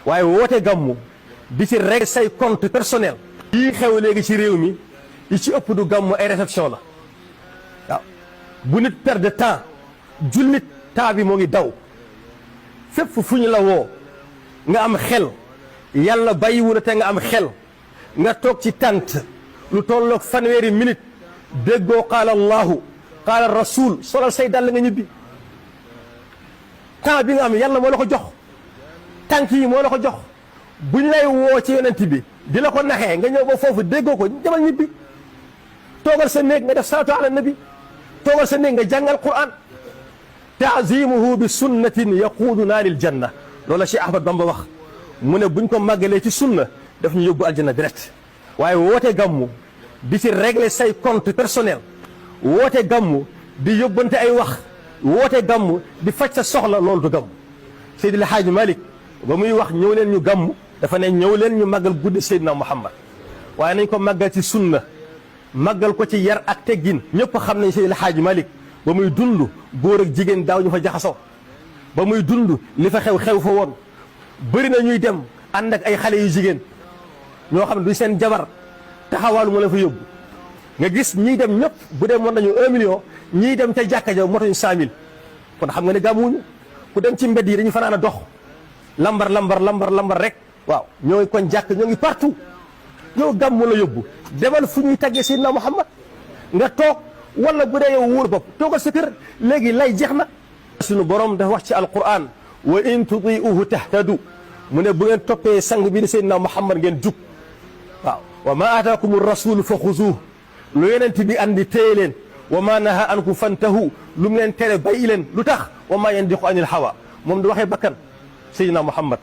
waaye woote gàmmu di ci régler say compte personnel yii xew léegi ci réew mi yi ci ëpp du gàmmu ay réception la waaw bu nit perte de temps jullit temps bi moo ngi daw fépp fu ñu la woo nga am xel yàlla bàyyiwu la te nga am xel nga toog ci tànt lu tolloog fanweeri minute déggoo qaala allahu qaala rasul solal say dàll nga ñibbi temps bi nga am yàlla moo la ko jox tànk yi moo la ko jox buñ lay woo ci yonent bi di la ko naxee nga ñëw ba foofu déggoo ko demal ñibbi toogal sa néeg nga def salaatu ala nabi toogal sa néeg nga jàngal quran taazimuhu bi sunnatin yaquuduna lil janna loolu la Cheikh Ahmad Bamba wax mu ne buñ ko màggalee ci sunna daf ñu yóbbu aljanna direct waaye woote gàmmu di ci régler say compte personnel woote gàmmu di yóbbante ay wax woote gàmmu di faj sa soxla loolu du gàmmu Seydil Haaji Malick ba muy wax ñëw leen ñu gàmmu dafa ne ñëw leen ñu màggal guddi Seydina Muhammad waaye nañ ko màggal ci sunna màggal ko ci yar ak teggin ñëpp xam nañ Seydil Haaji Malick ba muy dund góor ak jigéen daaw ñu fa jaxasoo ba muy dund li fa xew fa woon bëri na ñuy dem ànd ak ay xale yu jigéen ñoo xam ne du seen jabar taxawaalu mu la fa yóbbu nga gis ñiy dem ñëpp bu dee mën nañu 1 million ñiy dem ca jàkka ja motuñ 100000 kon xam nga ne gàmmuwuñu ku dem ci mbedd yi dañu fanaan a dox lambar rek waaw ñoo ngi kon jàkk ñoo ngi partout yow gàmmu la yóbbu demal fu ñuy tàggee Seydina Muhammad nga toog wala bu dee yow wóor bopp toogal sa kër léegi lay jeex na suñu borom dafa wax ci alquran wa in tutiuhu tahtadu mu ne bu ngeen toppee sang bi di Seydina Muhammad ngeen jug waaw wa ma aataakum rasulu fa xuzuuh lu yonent bi andi téye leen wa ma naha ankum fantahu lu mu leen tere bàyyi leen lu tax wa ma yandiqu anil hawa moom du waxee bakkan Seydina Muhammad